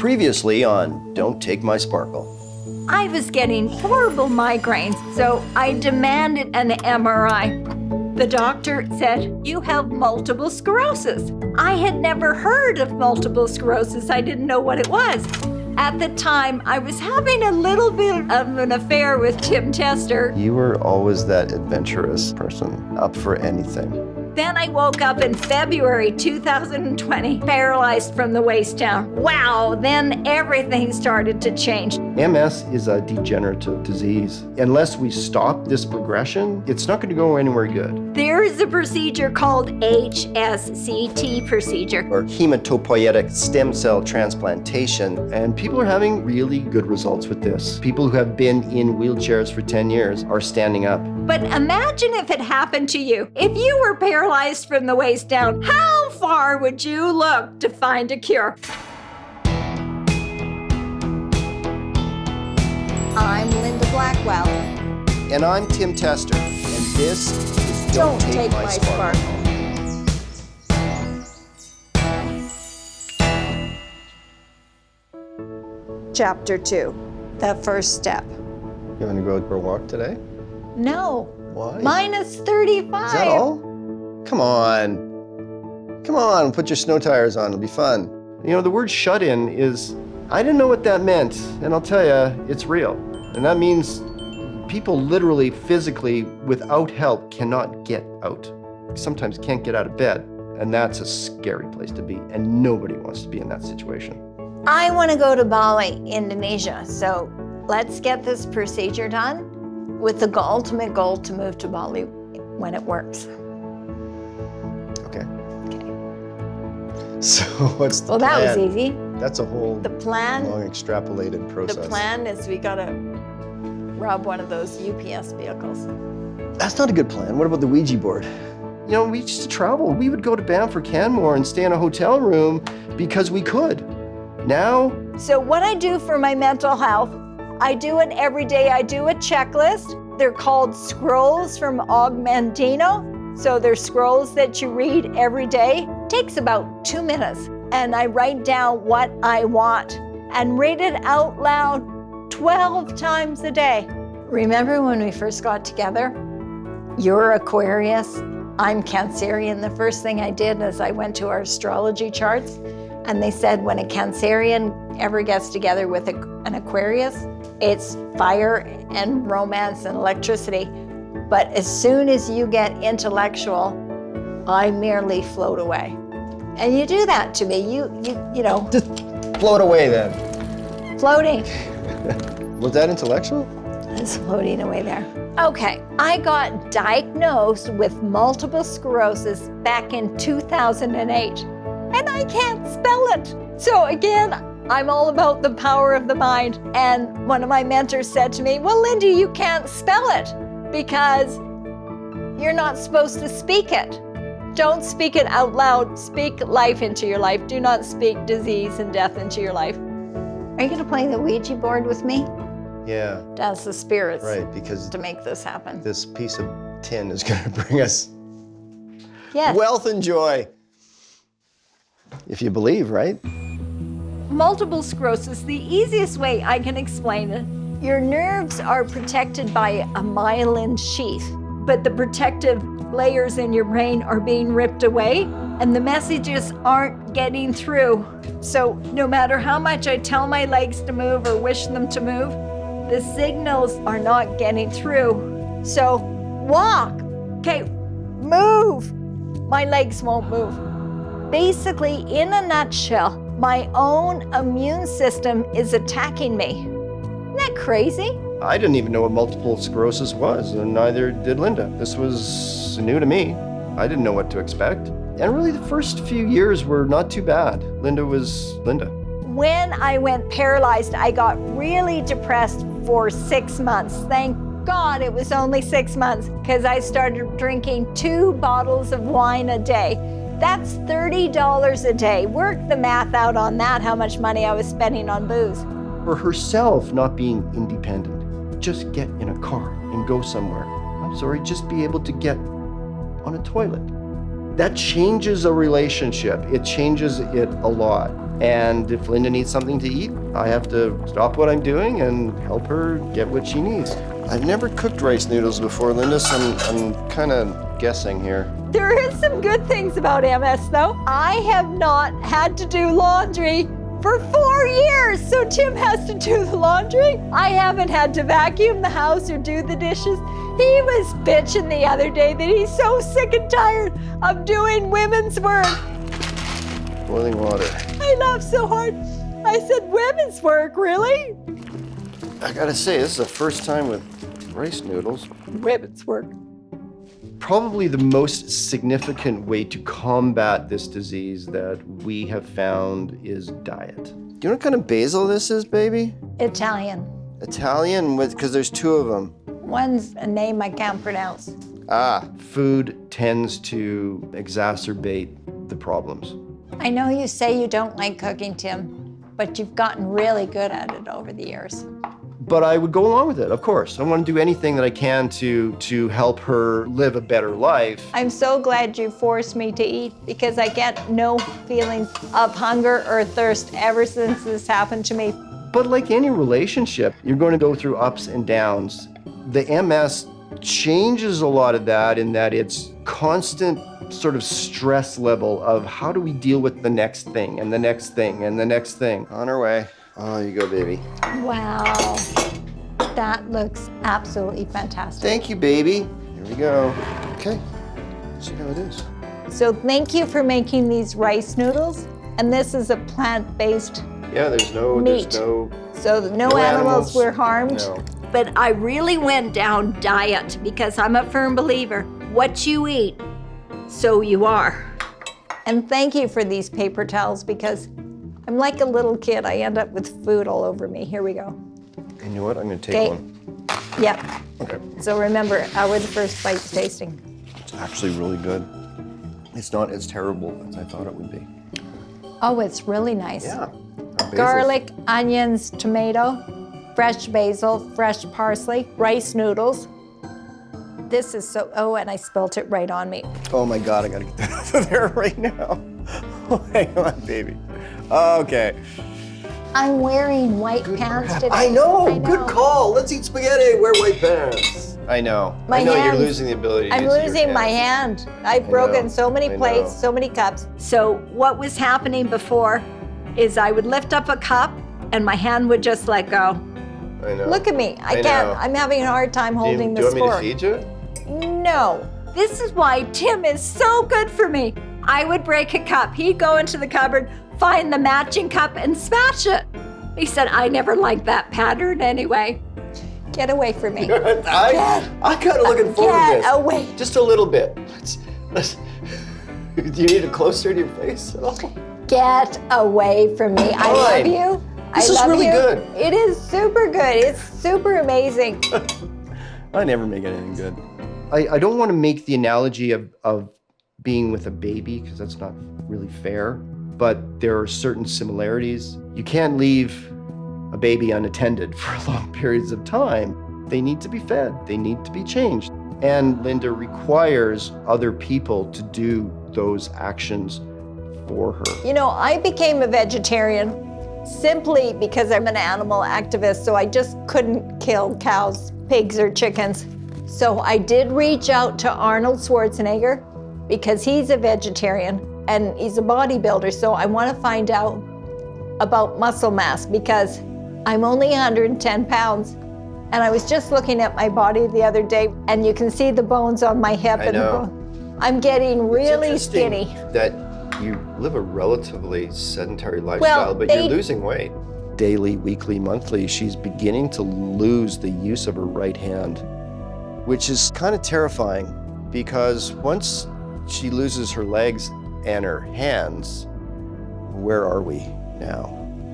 Previously on Don't Take My Sparkle. I was getting horrible migraines, so I demanded an MRI. The doctor said, "You have multiple sclerosis." I had never heard of multiple sclerosis. I didn't know what it was. At the time, I was having a little bit of an affair with Tim Tester. You were always that adventurous person, up for anything. Then I woke up in February 2020, paralyzed from the waist down. Wow, then everything started to change. MS is a degenerative disease. Unless we stop this progression, it's not going to go anywhere good. There is a procedure called HSCT procedure. Or hematopoietic stem cell transplantation, and people are having really good results with this. People who have been in wheelchairs for 10 years are standing up. But imagine if it happened to you. If you were paralyzed from the waist down, how far would you look to find a cure? I'm Linda Blackwell. And I'm Tim Tester, and this is Don't Take My Sparkle. Chapter 2, the first step. You want to go for a walk today? No. Why? Minus 35. Is that all? Come on. Come on, put your snow tires on, it'll be fun. You know, the word shut-in is, I didn't know what that meant, and I'll tell you, it's real. And that means people literally, physically, without help, cannot get out. Sometimes can't get out of bed, and that's a scary place to be, and nobody wants to be in that situation. I want to go to Bali, Indonesia, so let's get this procedure done with the ultimate goal to move to Bali when it works. Okay. So what's the plan? Well, that was easy. That's a whole long extrapolated process. The plan is we gotta rob one of those UPS vehicles. That's not a good plan. What about the Ouija board? You know, we used to travel. We would go to Banff or Canmore and stay in a hotel room because we could. Now? So what I do for my mental health, I do it every day. I do a checklist. They're called scrolls from Augmentino. So they're scrolls that you read every day. Takes about 2 minutes. And I write down what I want and read it out loud 12 times a day. Remember when we first got together? You're Aquarius, I'm Cancerian. The first thing I did is I went to our astrology charts, and they said when a Cancerian ever gets together with an Aquarius, it's fire and romance and electricity. But as soon as you get intellectual, I merely float away. And you do that to me, you know. Just float away then. Floating. Was that intellectual? It's floating away there. Okay, I got diagnosed with multiple sclerosis back in 2008, and I can't spell it. So again, I'm all about the power of the mind. And one of my mentors said to me, well, Linda, you can't spell it because you're not supposed to speak it. Don't speak it out loud. Speak life into your life. Do not speak disease and death into your life. Are you going to play the Ouija board with me? Yeah. Dance the spirits. Right, because to make this happen. This piece of tin is going to bring us yes. Wealth and joy. If you believe, right? Multiple sclerosis, the easiest way I can explain it, your nerves are protected by a myelin sheath, but the protective layers in your brain are being ripped away and the messages aren't getting through. So no matter how much I tell my legs to move or wish them to move, the signals are not getting through. So walk, okay, move. My legs won't move. Basically, in a nutshell, my own immune system is attacking me. Isn't that crazy? I didn't even know what multiple sclerosis was, and neither did Linda. This was new to me. I didn't know what to expect. And really, the first few years were not too bad. Linda was Linda. When I went paralyzed, I got really depressed for 6 months. Thank God it was only 6 months, because I started drinking 2 bottles of wine a day. That's $30 a day. Work the math out on that, how much money I was spending on booze. For herself, not being independent, just get in a car and go somewhere. I'm sorry, just be able to get on a toilet. That changes a relationship. It changes it a lot. And if Linda needs something to eat, I have to stop what I'm doing and help her get what she needs. I've never cooked rice noodles before, Linda, so I'm kind of guessing here. There is some good things about MS though. I have not had to do laundry for 4 years, so Tim has to do the laundry. I haven't had to vacuum the house or do the dishes. He was bitching the other day that he's so sick and tired of doing women's work. Boiling water. I laughed so hard. I said, women's work, really? I gotta say, this is the first time with rice noodles. Women's work. Probably the most significant way to combat this disease that we have found is diet. Do you know what kind of basil this is, baby? Italian. Italian, because there's 2 of them. One's a name I can't pronounce. Food tends to exacerbate the problems. I know you say you don't like cooking, Tim, but you've gotten really good at it over the years. But I would go along with it, of course. I want to do anything that I can to help her live a better life. I'm so glad you forced me to eat because I get no feelings of hunger or thirst ever since this happened to me. But like any relationship, you're going to go through ups and downs. The MS changes a lot of that in that it's constant sort of stress level of how do we deal with the next thing and the next thing and the next thing. On our way. Oh, you go, baby. Wow, that looks absolutely fantastic. Thank you, baby. Here we go. Okay, let's see how it is. So thank you for making these rice noodles. And this is a plant-based Yeah, there's no meat. no So no animals were harmed. No. But I really went down diet because I'm a firm believer. What you eat, so you are. And thank you for these paper towels because I'm like a little kid. I end up with food all over me. Here we go. You know what? I'm going to take one. Yep. Okay. So remember, our the first bite's tasting. It's actually really good. It's not as terrible as I thought it would be. Oh, it's really nice. Yeah. Garlic, onions, tomato, fresh basil, fresh parsley, rice noodles. This is so, oh, and I spilt it right on me. Oh my God, I gotta get that off of there right now. Oh, hang on, baby. Okay. I'm wearing white pants today. I know, good call. Let's eat spaghetti, wear white pants. I know. I know you're losing the ability to use I'm your losing my hands. hand. I've broken so many I plates, know. so many cups. So what was happening before is I would lift up a cup and my hand would just let go. I know. Look at me. I can't. know. I'm having a hard time holding Do this you want fork. me to feed you? No. This is why Tim is so good for me. I would break a cup. He'd go into the cupboard, find the matching cup, and smash it. He said, I never liked that pattern anyway. Get away from me. I'm kind of looking forward to this. Get away. Just a little bit. Let's. Do you need it closer to your face at all? Get away from me. I love you. This I is love really you. good. It is super good. It's super amazing. I never make anything good. I don't want to make the analogy of being with a baby because that's not really fair, but there are certain similarities. You can't leave a baby unattended for long periods of time. They need to be fed. They need to be changed. And Linda requires other people to do those actions for her. You know, I became a vegetarian simply because I'm an animal activist, so I just couldn't kill cows, pigs, or chickens. So I did reach out to Arnold Schwarzenegger because he's a vegetarian and he's a bodybuilder, so I want to find out about muscle mass because I'm only 110 pounds. And I was just looking at my body the other day, and you can see the bones on my hip. I know. I'm getting really It's interesting skinny. that you live a relatively sedentary lifestyle, but you're losing weight. Daily, weekly, monthly, she's beginning to lose the use of her right hand, which is kind of terrifying because once she loses her legs and her hands, where are we now?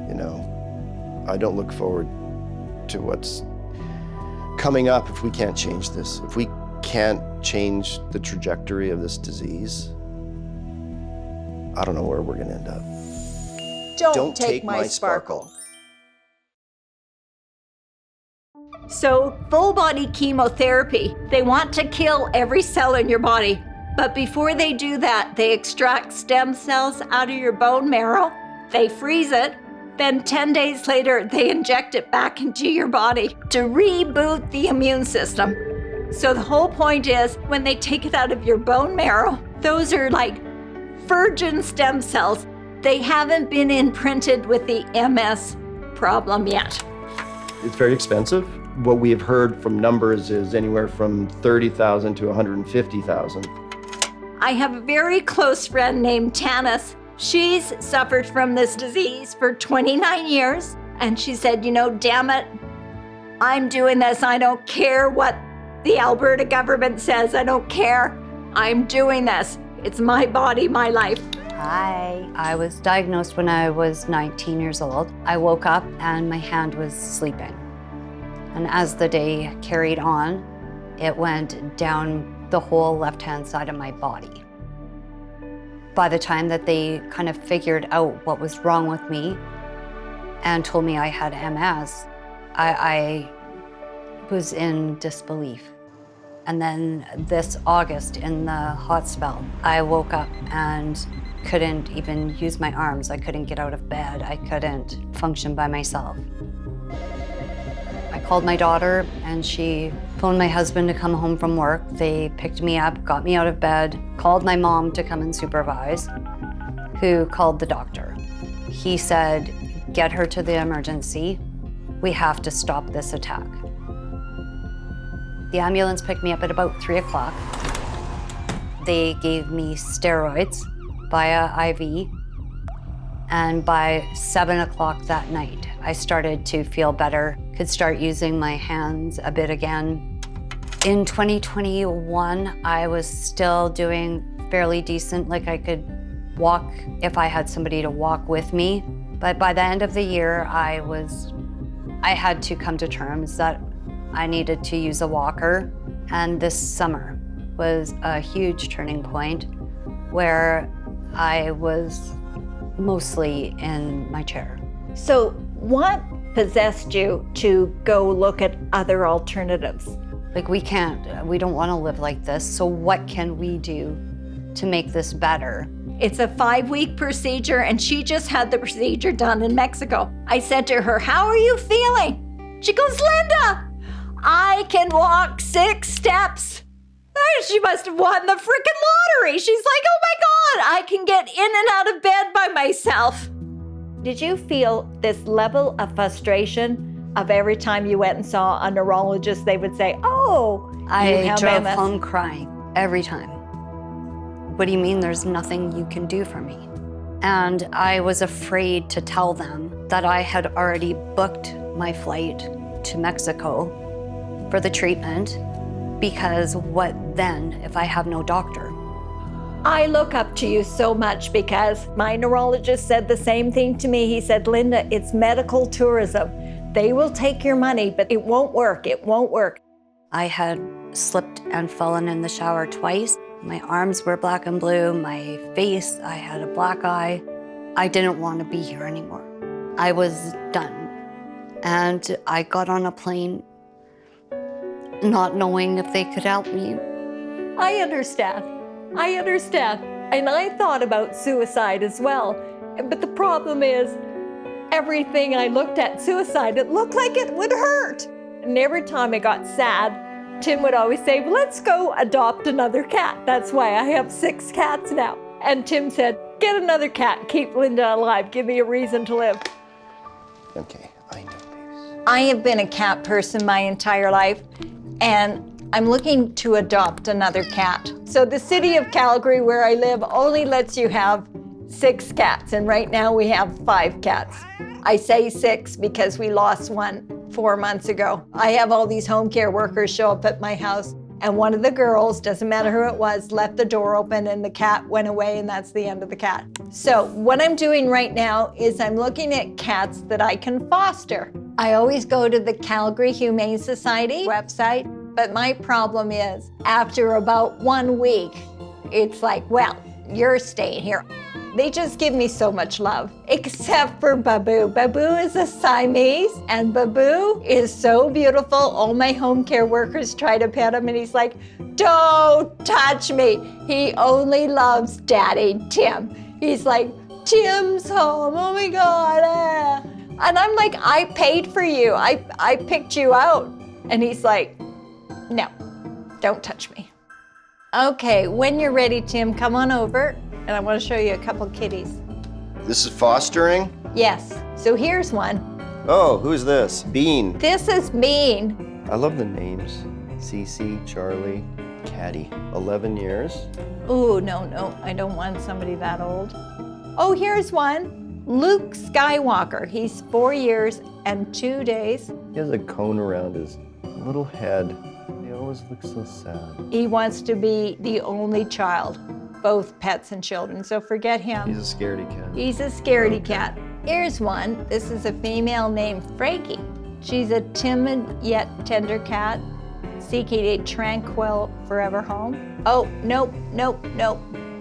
You know, I don't look forward to what's coming up if we can't change this. If we can't change the trajectory of this disease, I don't know where we're gonna end up. Don't take my sparkle. So, full body chemotherapy, they want to kill every cell in your body. But before they do that, they extract stem cells out of your bone marrow they freeze it, then 10 days later, they inject it back into your body to reboot the immune system. So the whole point is, when they take it out of your bone marrow, those are like virgin stem cells. They haven't been imprinted with the MS problem yet. It's very expensive. What we have heard from numbers is anywhere from 30,000 to 150,000. I have a very close friend named Tannis. She's suffered from this disease for 29 years. And she said, damn it, I'm doing this. I don't care what the Alberta government says. I don't care. I'm doing this. It's my body, my life. Hi. I was diagnosed when I was 19 years old. I woke up and my hand was sleeping. And as the day carried on, it went down the whole left-hand side of my body. By the time that they kind of figured out what was wrong with me and told me I had MS, I was in disbelief. And then this August in the hot spell, I woke up and couldn't even use my arms. I couldn't get out of bed. I couldn't function by myself. I called my daughter and she phoned my husband to come home from work. They picked me up, got me out of bed, called my mom to come and supervise, who called the doctor. He said, get her to the emergency. We have to stop this attack. The ambulance picked me up at about 3 o'clock. They gave me steroids via IV. And by 7 o'clock that night, I started to feel better, could start using my hands a bit again. In 2021, I was still doing fairly decent, like I could walk if I had somebody to walk with me. But by the end of the year, I had to come to terms that I needed to use a walker. And this summer was a huge turning point where I was mostly in my chair. So what possessed you to go look at other alternatives? Like we don't want to live like this, so what can we do to make this better? It's a 5-week procedure and she just had the procedure done in Mexico. I said to her, how are you feeling? She goes, Linda, I can walk 6 steps. She must have won the freaking lottery. She's like, oh my God, I can get in and out of bed by myself. Did you feel this level of frustration of every time you went and saw a neurologist, they would say, oh, I drove home crying every time. What do you mean there's nothing you can do for me? And I was afraid to tell them that I had already booked my flight to Mexico for the treatment, because what then if I have no doctor? I look up to you so much because my neurologist said the same thing to me. He said, Linda, it's medical tourism. They will take your money, but it won't work. It won't work. I had slipped and fallen in the shower twice. My arms were black and blue. My face, I had a black eye. I didn't want to be here anymore. I was done. And I got on a plane not knowing if they could help me. I understand. And I thought about suicide as well. But the problem is, everything I looked at suicide, it looked like it would hurt. And every time I got sad, Tim would always say, well, let's go adopt another cat. That's why I have 6 cats now. And Tim said, get another cat, keep Linda alive, give me a reason to live. Okay, I know, babies. I have been a cat person my entire life, and I'm looking to adopt another cat. So the city of Calgary, where I live, only lets you have 6 cats, and right now we have 5 cats. I say 6 because we lost one 4 months ago. I have all these home care workers show up at my house, and one of the girls, doesn't matter who it was, left the door open and the cat went away, and that's the end of the cat. So what I'm doing right now is I'm looking at cats that I can foster. I always go to the Calgary Humane Society website, but my problem is after about 1 week, it's like, well, you're staying here. They just give me so much love, except for Babu. Babu is a Siamese, and Babu is so beautiful. All my home care workers try to pet him, and he's like, don't touch me. He only loves Daddy Tim. He's like, Tim's home. Oh my God. And I'm like, I paid for you. I picked you out. And he's like, no, don't touch me. Okay, when you're ready, Tim, come on over. And I want to show you a couple kitties. This is fostering? Yes. So here's one. Oh, who's this? Bean. This is Bean. I love the names. Cece, Charlie, Caddy. 11 years. Ooh, no, I don't want somebody that old. Oh, here's one. Luke Skywalker. He's 4 years and 2 days. He has a cone around his little head. He always looks so sad. He wants to be the only child, both pets and children, so forget him. He's a scaredy cat. He's a scaredy cat. Here's one. This is a female named Frankie. She's a timid yet tender cat, seeking a tranquil forever home. Oh, nope.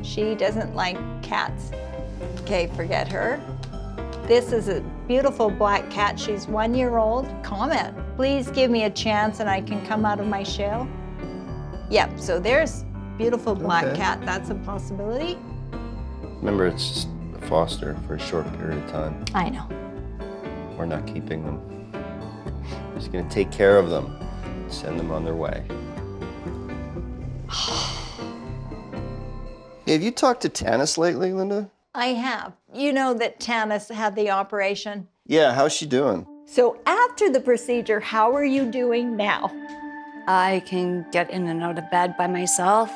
She doesn't like cats. Okay, forget her. This is a beautiful black cat. She's 1 year old. Comment. Please give me a chance and I can come out of my shell. Yep, so there's beautiful black cat. That's a possibility. Remember, it's just a foster for a short period of time. I know. We're not keeping them. We're just gonna take care of them, send them on their way. Hey, have you talked to Tannis lately, Linda? I have. You know that Tannis had the operation. Yeah, how's she doing? So after the procedure, how are you doing now? I can get in and out of bed by myself.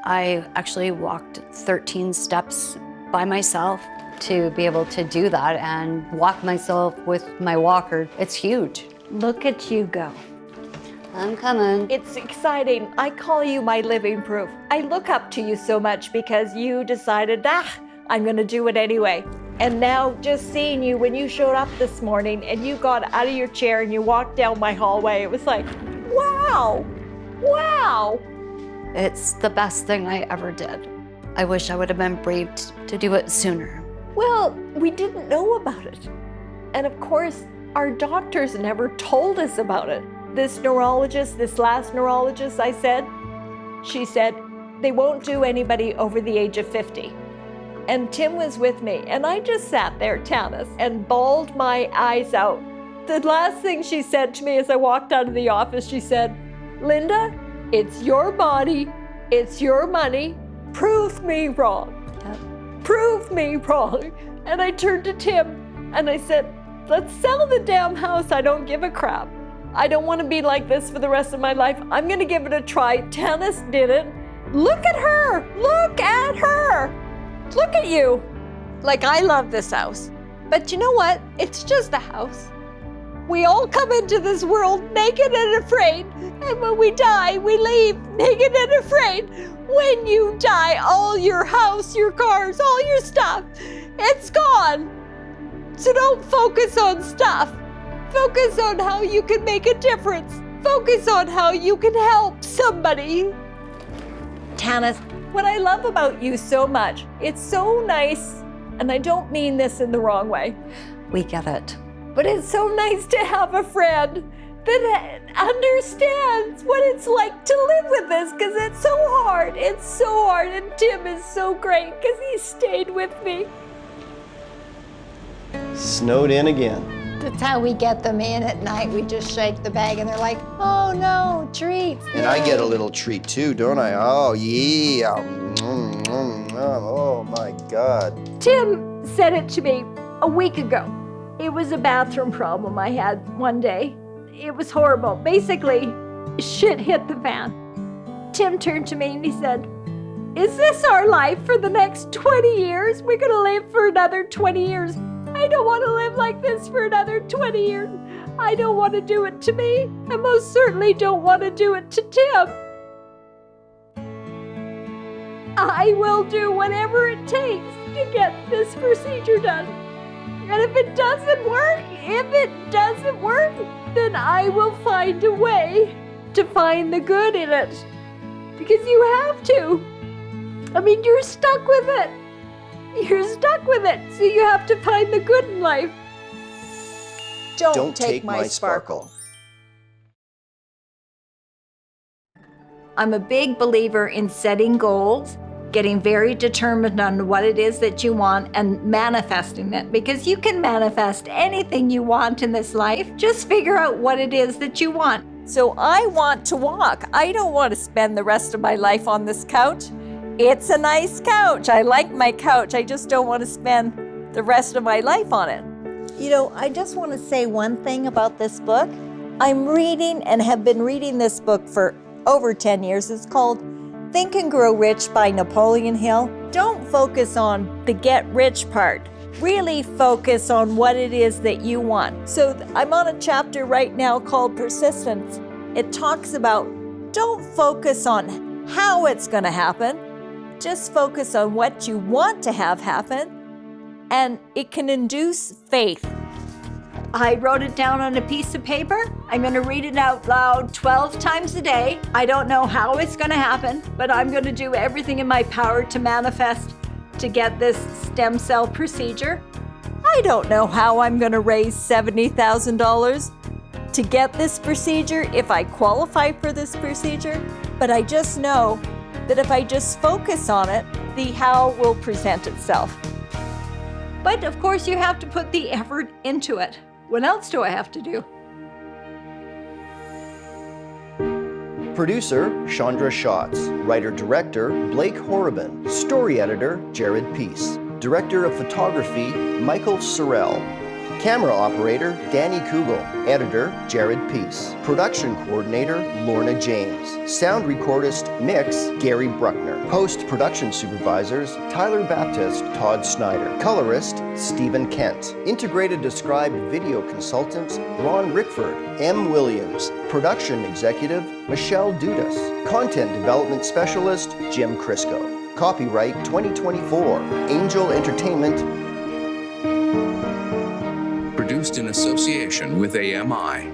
I actually walked 13 steps by myself to be able to do that and walk myself with my walker. It's huge. Look at you go. I'm coming. It's exciting. I call you my living proof. I look up to you so much because you decided, I'm gonna do it anyway. And now just seeing you when you showed up this morning and you got out of your chair and you walked down my hallway, it was like, wow. It's the best thing I ever did. I wish I would have been brave to do it sooner. Well, we didn't know about it. And of course, our doctors never told us about it. This last neurologist she said, they won't do anybody over the age of 50. And Tim was with me, and I just sat there, Tannis, and bawled my eyes out. The last thing she said to me as I walked out of the office, she said, Linda, it's your body, it's your money, prove me wrong. Prove me wrong. And I turned to Tim and I said, let's sell the damn house. I don't give a crap. I don't want to be like this for the rest of my life. I'm going to give it a try. Tannis did it. Look at her. Look at her. Look at you. Like, I love this house. But you know what? It's just a house. We all come into this world naked and afraid. And when we die, we leave naked and afraid. When you die, all your house, your cars, all your stuff, it's gone. So don't focus on stuff. Focus on how you can make a difference. Focus on how you can help somebody. Tannis, what I love about you so much, it's so nice, and I don't mean this in the wrong way. We get it. But it's so nice to have a friend that understands what it's like to live with this, because it's so hard. It's so hard, and Tim is so great because he stayed with me. Snowed in again. That's how we get them in at night. We just shake the bag and they're like, oh no, treats. And I get a little treat too, don't I? Oh, yeah. Oh my God. Tim said it to me a week ago. It was a bathroom problem I had one day. It was horrible. Basically, shit hit the fan. Tim turned to me and he said, is this our life for the next 20 years? We're gonna live for another 20 years. I don't want to live like this for another 20 years. I don't want to do it to me. I most certainly don't want to do it to Tim. I will do whatever it takes to get this procedure done. And if it doesn't work, then I will find a way to find the good in it. Because you have to. I mean, you're stuck with it. You're stuck with it, so you have to find the good in life. Don't take my sparkle. I'm a big believer in setting goals, getting very determined on what it is that you want and manifesting it, because you can manifest anything you want in this life. Just figure out what it is that you want. So I want to walk. I don't want to spend the rest of my life on this couch. It's a nice couch. I like my couch. I just don't want to spend the rest of my life on it. You know, I just want to say one thing about this book. I'm reading and have been reading this book for over 10 years. It's called Think and Grow Rich by Napoleon Hill. Don't focus on the get rich part. Really focus on what it is that you want. So I'm on a chapter right now called Persistence. It talks about don't focus on how it's going to happen. Just focus on what you want to have happen, and it can induce faith. I wrote it down on a piece of paper. I'm going to read it out loud 12 times a day. I don't know how it's going to happen, but I'm going to do everything in my power to manifest to get this stem cell procedure. I don't know how I'm going to raise $70,000 to get this procedure if I qualify for this procedure, but I just know that if I just focus on it, the how will present itself. But of course, you have to put the effort into it. What else do I have to do? Producer, Chandra Schatz. Writer-director, Blake Horrobin. Story editor, Jared Peace. Director of photography, Michael Sorrell. Camera operator, Danny Kugel. Editor, Jared Peace. Production coordinator, Lorna James. Sound recordist, mix, Gary Bruckner. Post-production supervisors, Tyler Baptist, Todd Snyder. Colorist, Stephen Kent. Integrated described video consultants, Ron Rickford. M. Williams. Production executive, Michelle Dudas. Content development specialist, Jim Crisco. Copyright 2024, Angel Entertainment. Produced in association with AMI.